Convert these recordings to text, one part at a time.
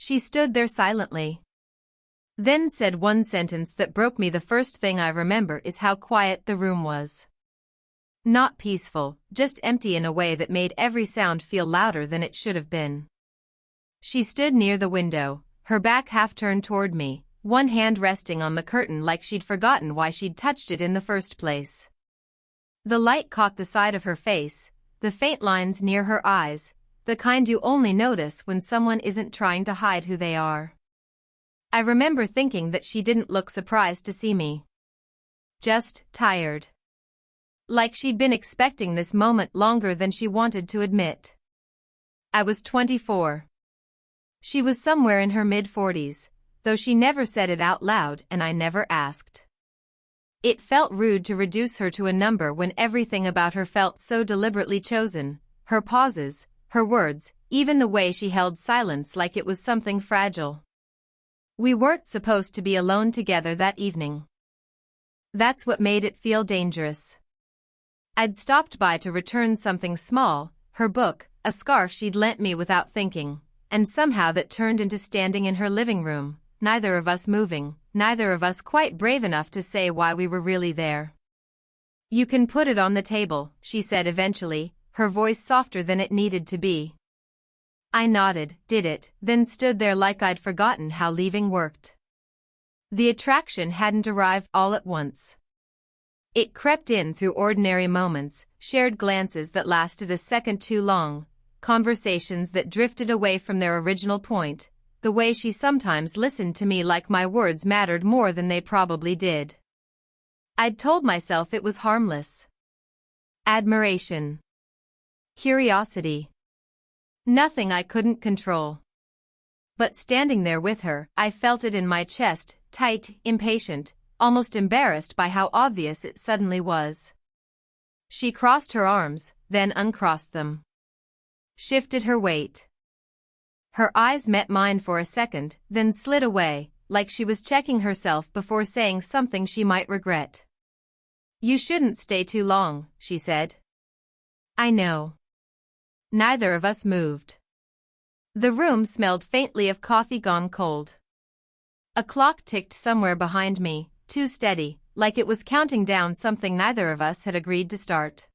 She stood there silently. Then said one sentence that broke me. The first thing I remember is how quiet the room was. Not peaceful, just empty in a way that made every sound feel louder than it should have been. She stood near the window, her back half turned toward me, one hand resting on the curtain like she'd forgotten why she'd touched it in the first place. The light caught the side of her face, the faint lines near her eyes, the kind you only notice when someone isn't trying to hide who they are. I remember thinking that she didn't look surprised to see me. Just tired. Like she'd been expecting this moment longer than she wanted to admit. I was 24. She was somewhere in her mid-40s, though she never said it out loud and I never asked. It felt rude to reduce her to a number when everything about her felt so deliberately chosen, her pauses, her words, even the way she held silence like it was something fragile. We weren't supposed to be alone together that evening. That's what made it feel dangerous. I'd stopped by to return something small, her book, a scarf she'd lent me without thinking, and somehow that turned into standing in her living room, neither of us moving, neither of us quite brave enough to say why we were really there. "You can put it on the table," she said eventually, her voice softer than it needed to be. I nodded, did it, then stood there like I'd forgotten how leaving worked. The attraction hadn't arrived all at once. It crept in through ordinary moments, shared glances that lasted a second too long, conversations that drifted away from their original point, the way she sometimes listened to me like my words mattered more than they probably did. I'd told myself it was harmless. Admiration. Curiosity. Nothing I couldn't control. But standing there with her, I felt it in my chest, tight, impatient, almost embarrassed by how obvious it suddenly was. She crossed her arms, then uncrossed them. Shifted her weight. Her eyes met mine for a second, then slid away, like she was checking herself before saying something she might regret. "You shouldn't stay too long," she said. "I know." Neither of us moved. The room smelled faintly of coffee gone cold. A clock ticked somewhere behind me, too steady, like it was counting down something neither of us had agreed to start.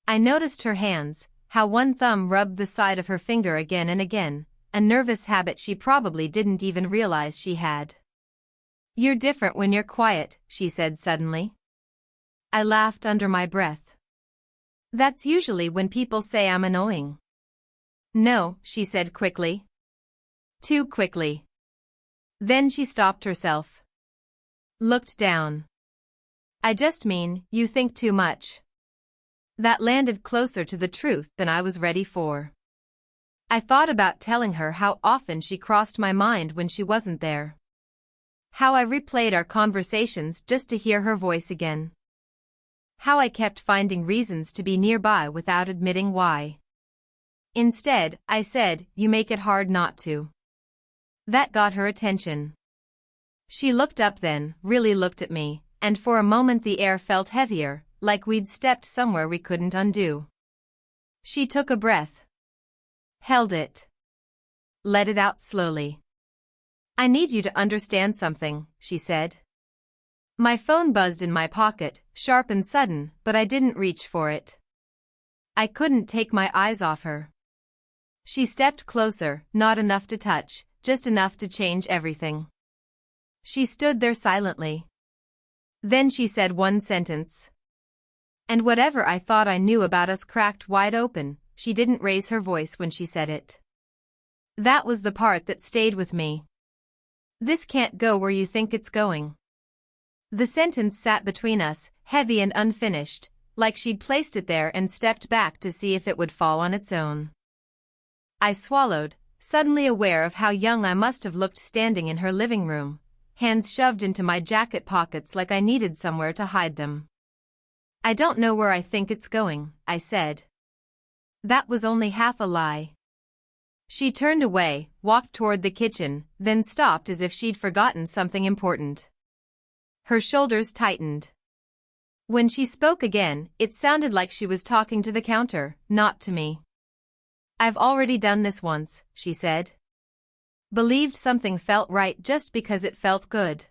I noticed her hands, how one thumb rubbed the side of her finger again and again, a nervous habit she probably didn't even realize she had. "You're different when you're quiet," she said suddenly. I laughed under my breath. "That's usually when people say I'm annoying." "No," she said quickly. Too quickly. Then she stopped herself. Looked down. "I just mean, you think too much." That landed closer to the truth than I was ready for. I thought about telling her how often she crossed my mind when she wasn't there. How I replayed our conversations just to hear her voice again. How I kept finding reasons to be nearby without admitting why. Instead, I said, "You make it hard not to." That got her attention. She looked up then, really looked at me, and for a moment the air felt heavier, like we'd stepped somewhere we couldn't undo. She took a breath. Held it. Let it out slowly. "I need you to understand something," she said. My phone buzzed in my pocket, sharp and sudden, but I didn't reach for it. I couldn't take my eyes off her. She stepped closer, not enough to touch, just enough to change everything. She stood there silently. Then she said one sentence. And whatever I thought I knew about us cracked wide open. She didn't raise her voice when she said it. That was the part that stayed with me. "This can't go where you think it's going." The sentence sat between us, heavy and unfinished, like she'd placed it there and stepped back to see if it would fall on its own. I swallowed, suddenly aware of how young I must have looked standing in her living room, hands shoved into my jacket pockets like I needed somewhere to hide them. "I don't know where I think it's going," I said. That was only half a lie. She turned away, walked toward the kitchen, then stopped as if she'd forgotten something important. Her shoulders tightened. When she spoke again, it sounded like she was talking to the counter, not to me. "I've already done this once," she said. Believed something felt right just because it felt good.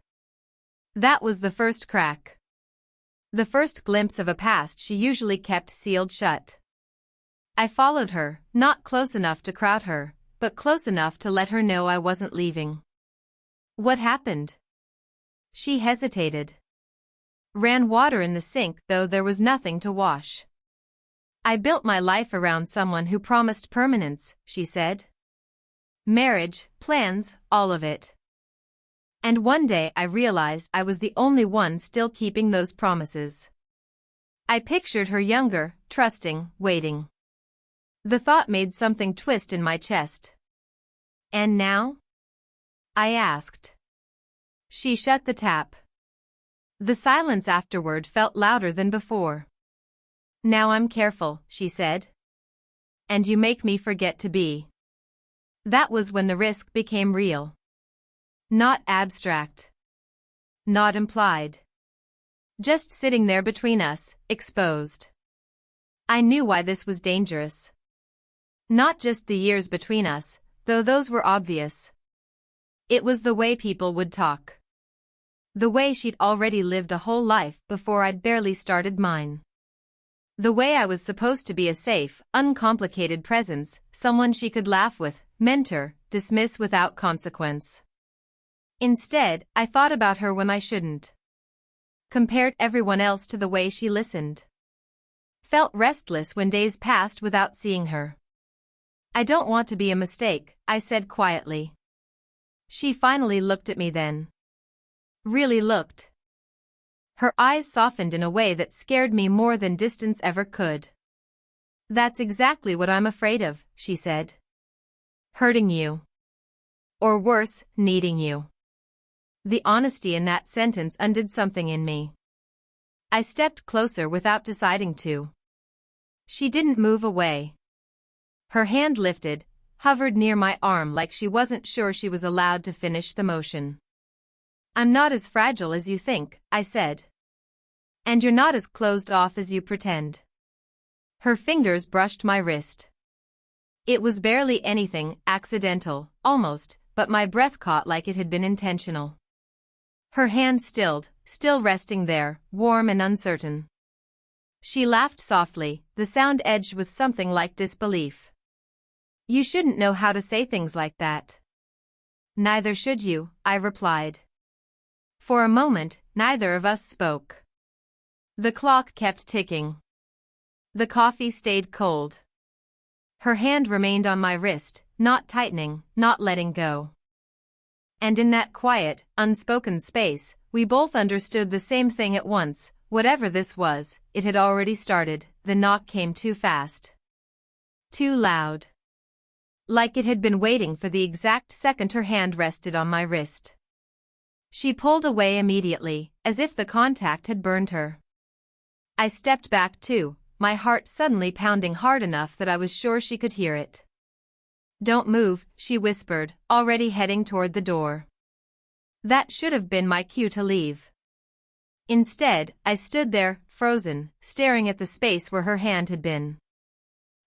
That was the first crack. The first glimpse of a past she usually kept sealed shut. I followed her, not close enough to crowd her, but close enough to let her know I wasn't leaving. What happened? She hesitated. Ran water in the sink, though there was nothing to wash. I built my life around someone who promised permanence, she said. Marriage, plans, all of it. And one day I realized I was the only one still keeping those promises. I pictured her younger, trusting, waiting. The thought made something twist in my chest. And now? I asked. She shut the tap. The silence afterward felt louder than before. Now I'm careful, she said. And you make me forget to be. That was when the risk became real. Not abstract. Not implied. Just sitting there between us, exposed. I knew why this was dangerous. Not just the years between us, though those were obvious. It was the way people would talk. The way she'd already lived a whole life before I'd barely started mine. The way I was supposed to be a safe, uncomplicated presence, someone she could laugh with, mentor, dismiss without consequence. Instead, I thought about her when I shouldn't. Compared everyone else to the way she listened. Felt restless when days passed without seeing her. I don't want to be a mistake, I said quietly. She finally looked at me then. Really looked. Her eyes softened in a way that scared me more than distance ever could. That's exactly what I'm afraid of, she said. Hurting you. Or worse, needing you. The honesty in that sentence undid something in me. I stepped closer without deciding to. She didn't move away. Her hand lifted, hovered near my arm like she wasn't sure she was allowed to finish the motion. I'm not as fragile as you think, I said. And you're not as closed off as you pretend. Her fingers brushed my wrist. It was barely anything, accidental, almost, but my breath caught like it had been intentional. Her hand stilled, still resting there, warm and uncertain. She laughed softly, the sound edged with something like disbelief. You shouldn't know how to say things like that. Neither should you, I replied. For a moment, neither of us spoke. The clock kept ticking. The coffee stayed cold. Her hand remained on my wrist, not tightening, not letting go. And in that quiet, unspoken space, we both understood the same thing at once. Whatever this was, it had already started. The knock came too fast. Too loud. Like it had been waiting for the exact second her hand rested on my wrist. She pulled away immediately, as if the contact had burned her. I stepped back too, my heart suddenly pounding hard enough that I was sure she could hear it. Don't move, she whispered, already heading toward the door. That should have been my cue to leave. Instead, I stood there, frozen, staring at the space where her hand had been.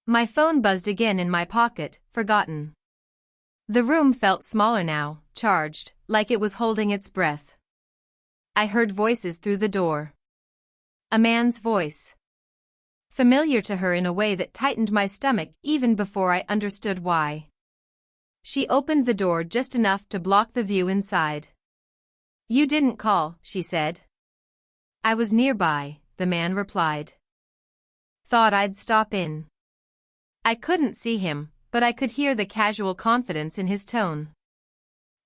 My phone buzzed again in my pocket, forgotten. The room felt smaller now, charged, like it was holding its breath. I heard voices through the door. A man's voice. Familiar to her in a way that tightened my stomach even before I understood why. She opened the door just enough to block the view inside. You didn't call, she said. I was nearby, the man replied. Thought I'd stop in. I couldn't see him, but I could hear the casual confidence in his tone.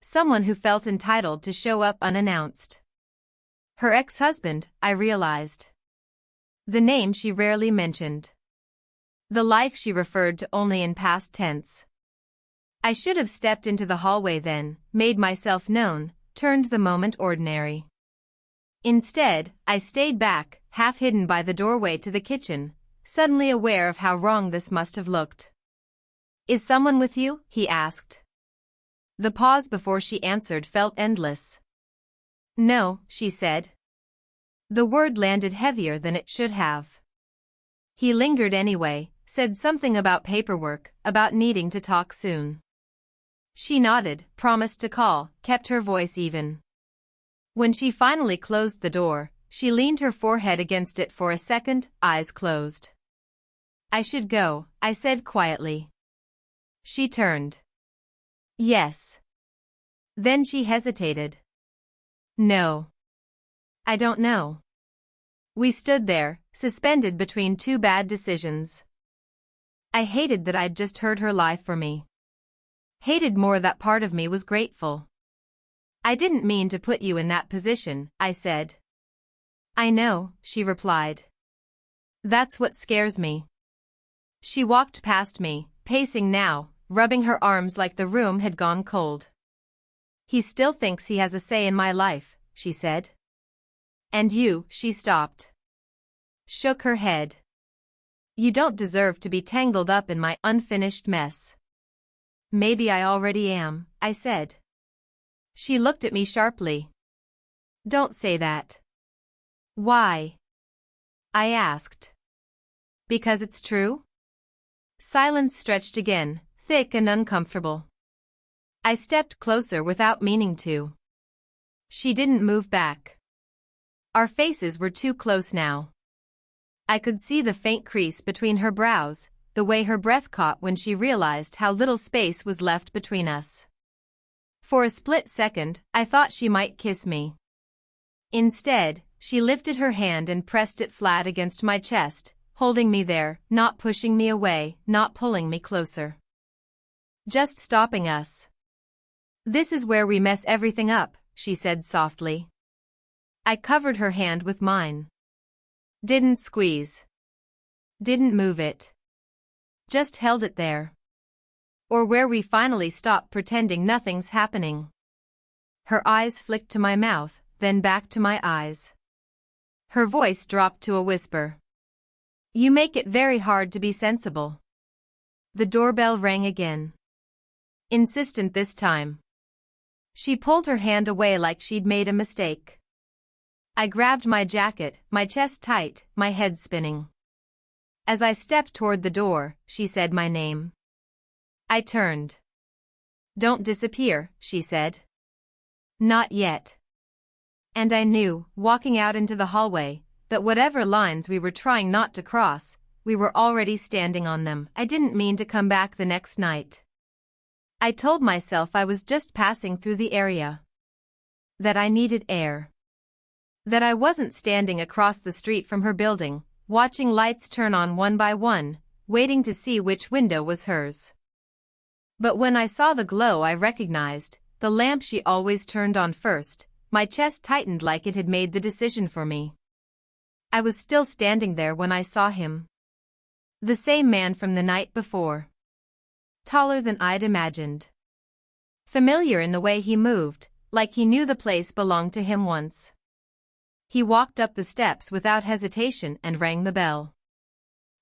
Someone who felt entitled to show up unannounced. Her ex-husband, I realized. The name she rarely mentioned. The life she referred to only in past tense. I should have stepped into the hallway then, made myself known, turned the moment ordinary. Instead, I stayed back, half hidden by the doorway to the kitchen, suddenly aware of how wrong this must have looked. Is someone with you? He asked. The pause before she answered felt endless. No, she said. The word landed heavier than it should have. He lingered anyway, said something about paperwork, about needing to talk soon. She nodded, promised to call, kept her voice even. When she finally closed the door, she leaned her forehead against it for a second, eyes closed. I should go, I said quietly. She turned. Yes. Then she hesitated. No. I don't know. We stood there, suspended between two bad decisions. I hated that I'd just heard her lie for me. Hated more that part of me was grateful. I didn't mean to put you in that position, I said. I know, she replied. That's what scares me. She walked past me, pacing now, rubbing her arms like the room had gone cold. He still thinks he has a say in my life, she said. And you, she stopped. Shook her head. You don't deserve to be tangled up in my unfinished mess. Maybe I already am, I said. She looked at me sharply. Don't say that. Why? I asked. Because it's true? Silence stretched again, thick and uncomfortable. I stepped closer without meaning to. She didn't move back. Our faces were too close now. I could see the faint crease between her brows, the way her breath caught when she realized how little space was left between us. For a split second, I thought she might kiss me. Instead, she lifted her hand and pressed it flat against my chest, holding me there, not pushing me away, not pulling me closer. Just stopping us. This is where we mess everything up, she said softly. I covered her hand with mine. Didn't squeeze. Didn't move it. Just held it there. Or where we finally stop pretending nothing's happening. Her eyes flicked to my mouth, then back to my eyes. Her voice dropped to a whisper. You make it very hard to be sensible. The doorbell rang again. Insistent this time. She pulled her hand away like she'd made a mistake. I grabbed my jacket, my chest tight, my head spinning. As I stepped toward the door, she said my name. I turned. Don't disappear, she said. Not yet. And I knew, walking out into the hallway, that whatever lines we were trying not to cross, we were already standing on them. I didn't mean to come back the next night. I told myself I was just passing through the area. That I needed air. That I wasn't standing across the street from her building, watching lights turn on one by one, waiting to see which window was hers. But when I saw the glow I recognized, the lamp she always turned on first, my chest tightened like it had made the decision for me. I was still standing there when I saw him. The same man from the night before. Taller than I'd imagined. Familiar in the way he moved, like he knew the place belonged to him once. He walked up the steps without hesitation and rang the bell.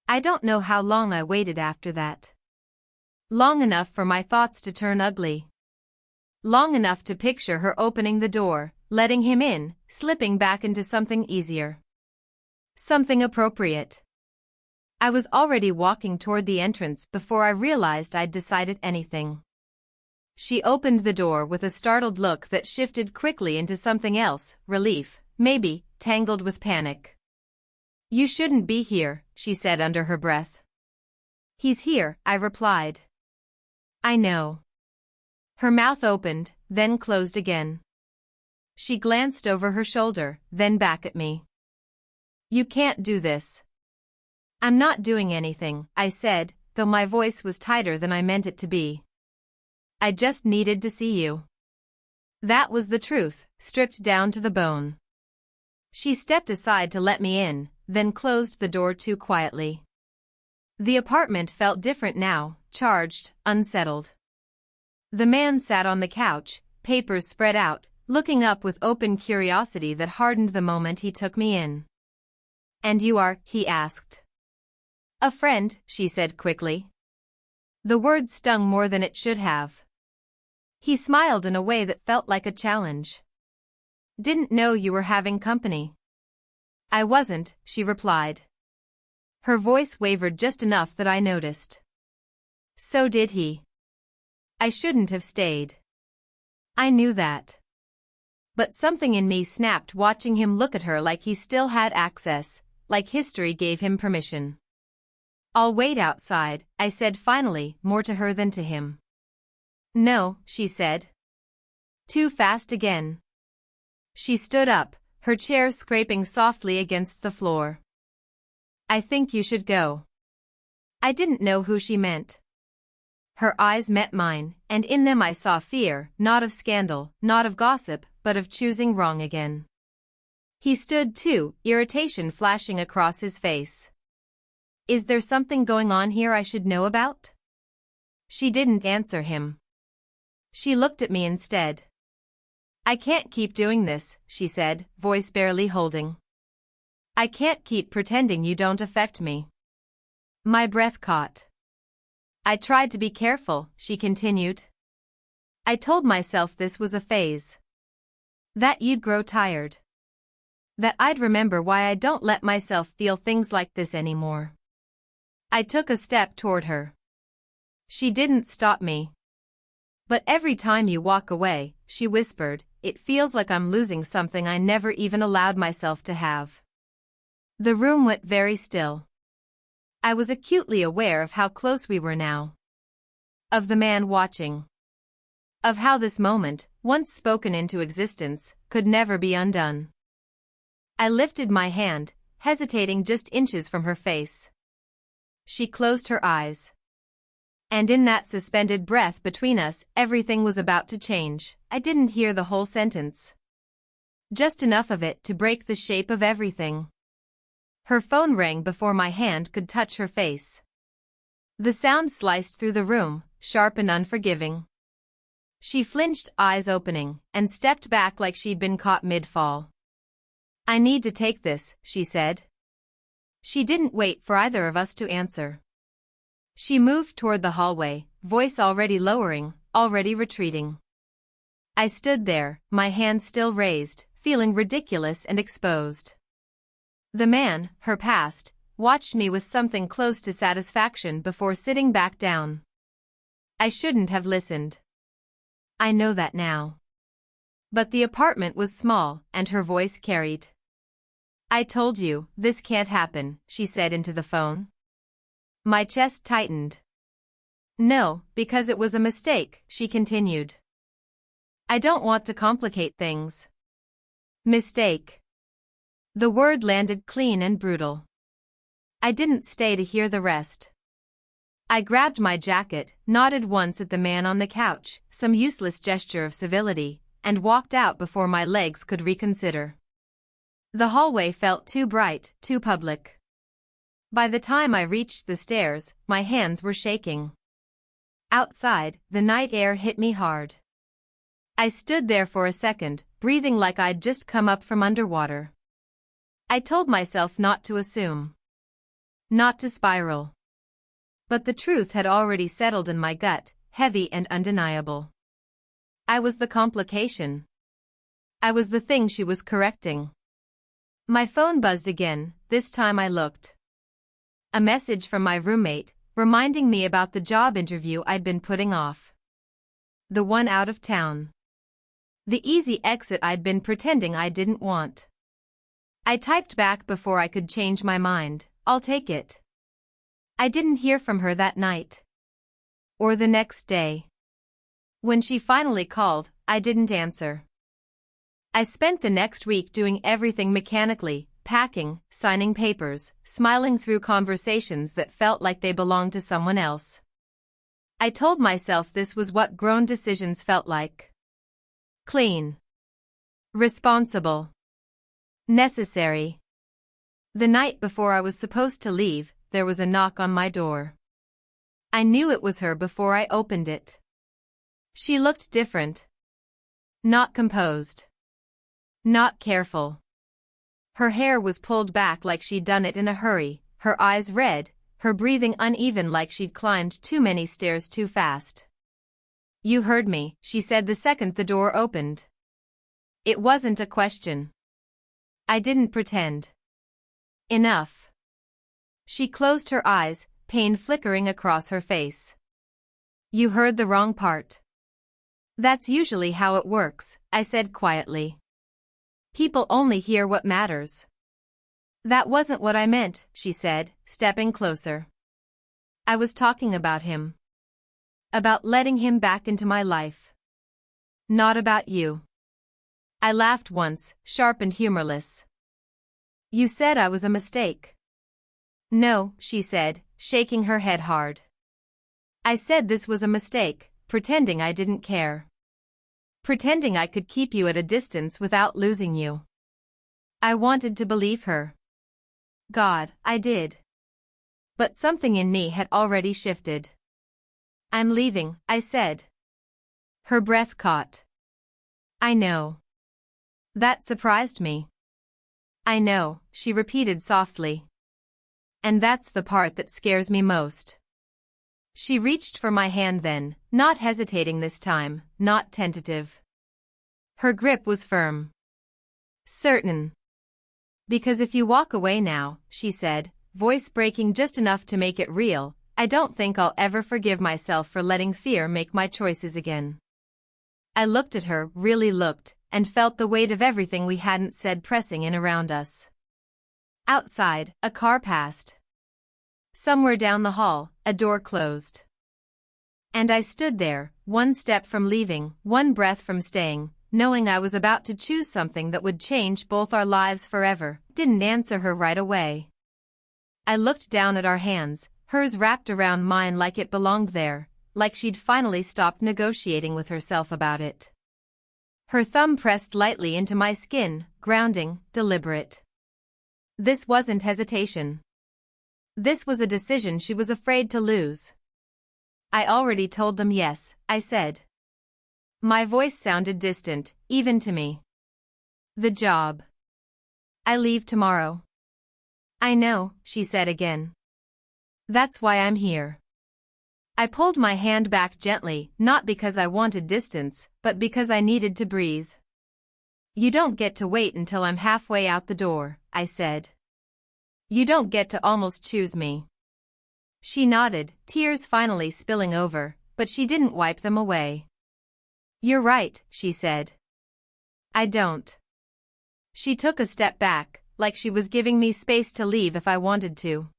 I don't know how long I waited after that. Long enough for my thoughts to turn ugly. Long enough to picture her opening the door, letting him in, slipping back into something easier. Something appropriate. I was already walking toward the entrance before I realized I'd decided anything. She opened the door with a startled look that shifted quickly into something else, relief, maybe, tangled with panic. You shouldn't be here, she said under her breath. He's here, I replied. I know. Her mouth opened, then closed again. She glanced over her shoulder, then back at me. You can't do this. I'm not doing anything, I said, though my voice was tighter than I meant it to be. I just needed to see you. That was the truth, stripped down to the bone. She stepped aside to let me in, then closed the door too quietly. The apartment felt different now, charged, unsettled. The man sat on the couch, papers spread out, looking up with open curiosity that hardened the moment he took me in. And you are, he asked. A friend, she said quickly. The word stung more than it should have. He smiled in a way that felt like a challenge. Didn't know you were having company. I wasn't, she replied. Her voice wavered just enough that I noticed. So did he. I shouldn't have stayed. I knew that. But something in me snapped watching him look at her like he still had access, like history gave him permission. I'll wait outside, I said finally, more to her than to him. No, she said. Too fast again. She stood up, her chair scraping softly against the floor. I think you should go. I didn't know who she meant. Her eyes met mine, and in them I saw fear, not of scandal, not of gossip, but of choosing wrong again. He stood too, irritation flashing across his face. Is there something going on here I should know about? She didn't answer him. She looked at me instead. I can't keep doing this, she said, voice barely holding. I can't keep pretending you don't affect me. My breath caught. I tried to be careful, she continued. I told myself this was a phase. That you'd grow tired. That I'd remember why I don't let myself feel things like this anymore. I took a step toward her. She didn't stop me. But every time you walk away, she whispered, it feels like I'm losing something I never even allowed myself to have. The room went very still. I was acutely aware of how close we were now. Of the man watching. Of how this moment, once spoken into existence, could never be undone. I lifted my hand, hesitating just inches from her face. She closed her eyes. And in that suspended breath between us, everything was about to change. I didn't hear the whole sentence. Just enough of it to break the shape of everything. Her phone rang before my hand could touch her face. The sound sliced through the room, sharp and unforgiving. She flinched, eyes opening, and stepped back like she'd been caught mid-fall. I need to take this, she said. She didn't wait for either of us to answer. She moved toward the hallway, voice already lowering, already retreating. I stood there, my hand still raised, feeling ridiculous and exposed. The man, her past, watched me with something close to satisfaction before sitting back down. I shouldn't have listened. I know that now. But the apartment was small, and her voice carried. I told you, this can't happen, she said into the phone. My chest tightened. No, because it was a mistake, she continued. I don't want to complicate things. Mistake. The word landed clean and brutal. I didn't stay to hear the rest. I grabbed my jacket, nodded once at the man on the couch, some useless gesture of civility, and walked out before my legs could reconsider. The hallway felt too bright, too public. By the time I reached the stairs, my hands were shaking. Outside, the night air hit me hard. I stood there for a second, breathing like I'd just come up from underwater. I told myself not to assume. Not to spiral. But the truth had already settled in my gut, heavy and undeniable. I was the complication. I was the thing she was correcting. My phone buzzed again, this time I looked. A message from my roommate, reminding me about the job interview I'd been putting off. The one out of town. The easy exit I'd been pretending I didn't want. I typed back before I could change my mind, I'll take it. I didn't hear from her that night. Or the next day. When she finally called, I didn't answer. I spent the next week doing everything mechanically, packing, signing papers, smiling through conversations that felt like they belonged to someone else. I told myself this was what grown decisions felt like. Clean. Responsible. Necessary. The night before I was supposed to leave, there was a knock on my door. I knew it was her before I opened it. She looked different. Not composed. Not careful. Her hair was pulled back like she'd done it in a hurry, her eyes red, her breathing uneven like she'd climbed too many stairs too fast. You heard me, she said the second the door opened. It wasn't a question. I didn't pretend. Enough. She closed her eyes, pain flickering across her face. You heard the wrong part. That's usually how it works, I said quietly. People only hear what matters. That wasn't what I meant, she said, stepping closer. I was talking about him. About letting him back into my life. Not about you. I laughed once, sharp and humorless. You said I was a mistake. No, she said, shaking her head hard. I said this was a mistake, pretending I didn't care. Pretending I could keep you at a distance without losing you. I wanted to believe her. God, I did. But something in me had already shifted. I'm leaving, I said. Her breath caught. I know. That surprised me. I know, she repeated softly. And that's the part that scares me most. She reached for my hand then, not hesitating this time, not tentative. Her grip was firm. Certain. Because if you walk away now, she said, voice breaking just enough to make it real, I don't think I'll ever forgive myself for letting fear make my choices again. I looked at her, really looked, and felt the weight of everything we hadn't said pressing in around us. Outside, a car passed. Somewhere down the hall, a door closed. And I stood there, one step from leaving, one breath from staying, knowing I was about to choose something that would change both our lives forever. Didn't answer her right away. I looked down at our hands, hers wrapped around mine like it belonged there, like she'd finally stopped negotiating with herself about it. Her thumb pressed lightly into my skin, grounding, deliberate. This wasn't hesitation. This was a decision she was afraid to lose. I already told them yes, I said. My voice sounded distant, even to me. The job. I leave tomorrow. I know, she said again. That's why I'm here. I pulled my hand back gently, not because I wanted distance, but because I needed to breathe. You don't get to wait until I'm halfway out the door, I said. You don't get to almost choose me. She nodded, tears finally spilling over, but she didn't wipe them away. You're right, she said. I don't. She took a step back, like she was giving me space to leave if I wanted to.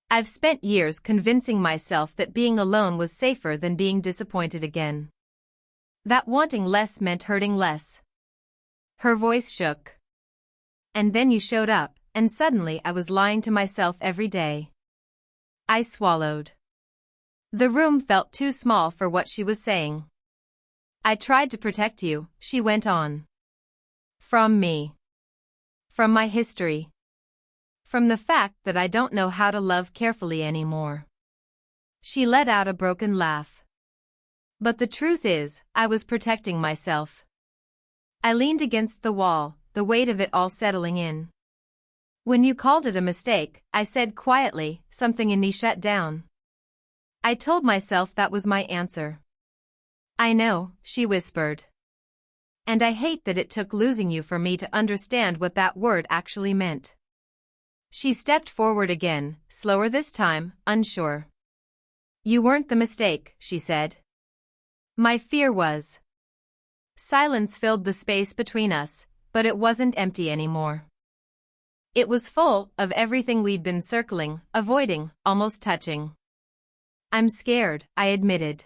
I've spent years convincing myself that being alone was safer than being disappointed again. That wanting less meant hurting less. Her voice shook. And then you showed up, and suddenly I was lying to myself every day. I swallowed. The room felt too small for what she was saying. I tried to protect you, she went on. From me. From my history. From the fact that I don't know how to love carefully anymore. She let out a broken laugh. But the truth is, I was protecting myself. I leaned against the wall, the weight of it all settling in. When you called it a mistake, I said quietly, something in me shut down. I told myself that was my answer. I know, she whispered. And I hate that it took losing you for me to understand what that word actually meant. She stepped forward again, slower this time, unsure. You weren't the mistake, she said. My fear was. Silence filled the space between us, but it wasn't empty anymore. It was full of everything we'd been circling, avoiding, almost touching. I'm scared, I admitted.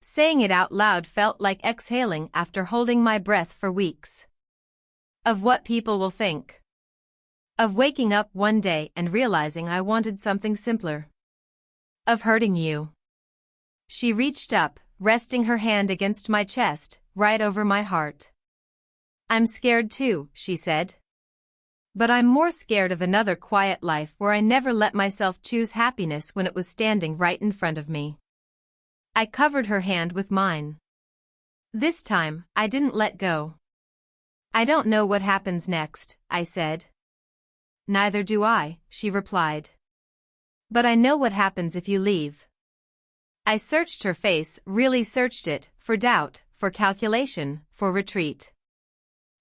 Saying it out loud felt like exhaling after holding my breath for weeks. Of what people will think. Of waking up one day and realizing I wanted something simpler. Of hurting you. She reached up, resting her hand against my chest, right over my heart. I'm scared too, she said. But I'm more scared of another quiet life where I never let myself choose happiness when it was standing right in front of me. I covered her hand with mine. This time, I didn't let go. I don't know what happens next, I said. Neither do I, she replied. But I know what happens if you leave. I searched her face, really searched it, for doubt, for calculation, for retreat.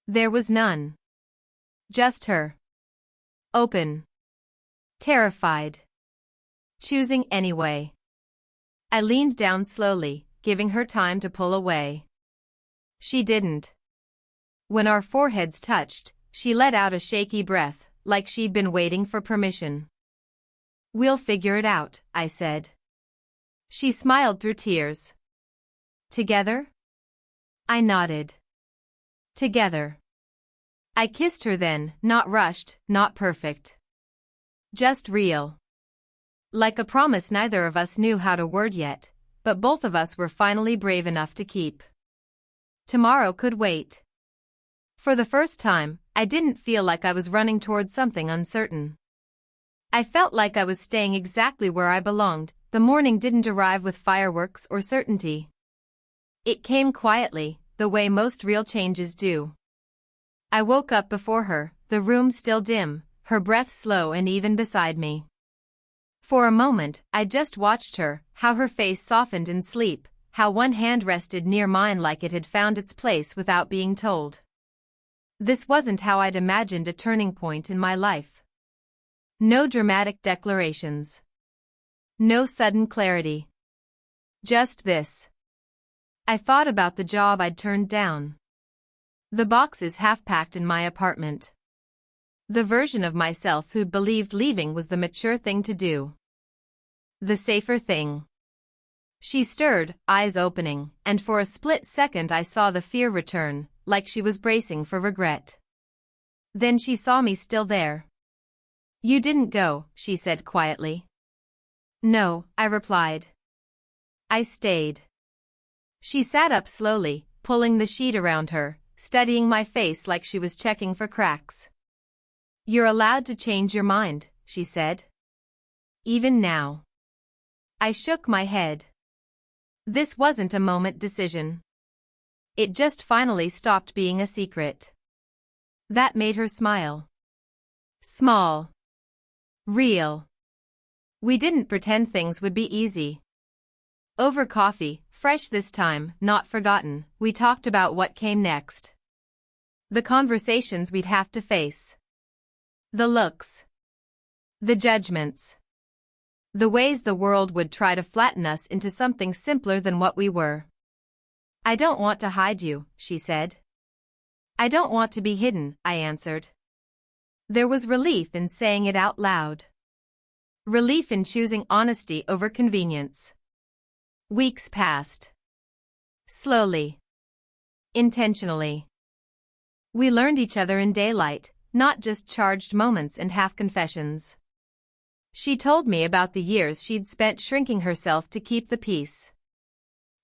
There was none. Just her. Open. Terrified. Choosing anyway. I leaned down slowly, giving her time to pull away. She didn't. When our foreheads touched, she let out a shaky breath, like she'd been waiting for permission. "We'll figure it out," I said. She smiled through tears. "Together?" I nodded. "Together." I kissed her then, not rushed, not perfect. Just real. Like a promise neither of us knew how to word yet, but both of us were finally brave enough to keep. Tomorrow could wait. For the first time, I didn't feel like I was running toward something uncertain. I felt like I was staying exactly where I belonged. The morning didn't arrive with fireworks or certainty. It came quietly, the way most real changes do. I woke up before her, the room still dim, her breath slow and even beside me. For a moment, I just watched her, how her face softened in sleep, how one hand rested near mine like it had found its place without being told. This wasn't how I'd imagined a turning point in my life. No dramatic declarations. No sudden clarity. Just this. I thought about the job I'd turned down. The boxes half-packed in my apartment. The version of myself who'd believed leaving was the mature thing to do. The safer thing. She stirred, eyes opening, and for a split second I saw the fear return, like she was bracing for regret. Then she saw me still there. "You didn't go," she said quietly. "No," I replied. "I stayed." She sat up slowly, pulling the sheet around her, studying my face like she was checking for cracks. "You're allowed to change your mind," she said. "Even now." I shook my head. This wasn't a moment decision. It just finally stopped being a secret. That made her smile. Small. Real. We didn't pretend things would be easy. Over coffee, fresh this time, not forgotten, we talked about what came next. The conversations we'd have to face. The looks. The judgments. The ways the world would try to flatten us into something simpler than what we were. "I don't want to hide you," she said. "I don't want to be hidden," I answered. There was relief in saying it out loud. Relief in choosing honesty over convenience. Weeks passed. Slowly. Intentionally. We learned each other in daylight, not just charged moments and half-confessions. She told me about the years she'd spent shrinking herself to keep the peace.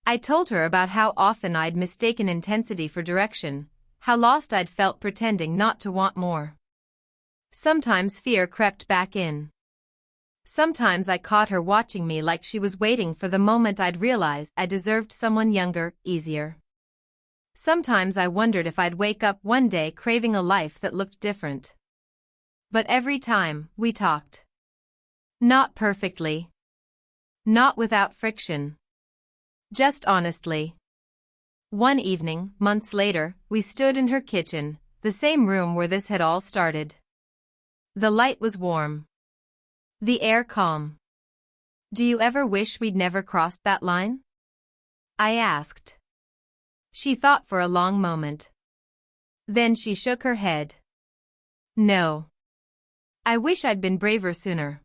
I told her about how often I'd mistaken intensity for direction, how lost I'd felt pretending not to want more. Sometimes fear crept back in. Sometimes I caught her watching me like she was waiting for the moment I'd realize I deserved someone younger, easier. Sometimes I wondered if I'd wake up one day craving a life that looked different. But every time, we talked. Not perfectly. Not without friction. Just honestly. One evening, months later, we stood in her kitchen, the same room where this had all started. The light was warm. The air calm. "Do you ever wish we'd never crossed that line?" I asked. She thought for a long moment. Then she shook her head. "No. I wish I'd been braver sooner."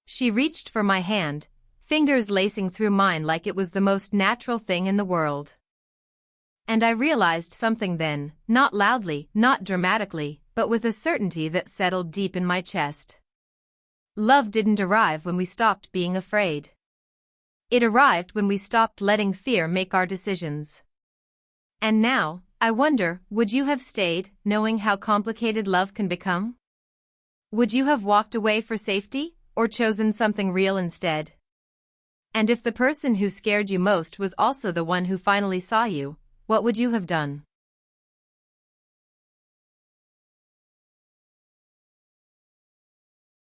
She reached for my hand, fingers lacing through mine like it was the most natural thing in the world. And I realized something then, not loudly, not dramatically, but with a certainty that settled deep in my chest. Love didn't arrive when we stopped being afraid. It arrived when we stopped letting fear make our decisions. And now, I wonder, would you have stayed, knowing how complicated love can become? Would you have walked away for safety, or chosen something real instead? And if the person who scared you most was also the one who finally saw you, what would you have done?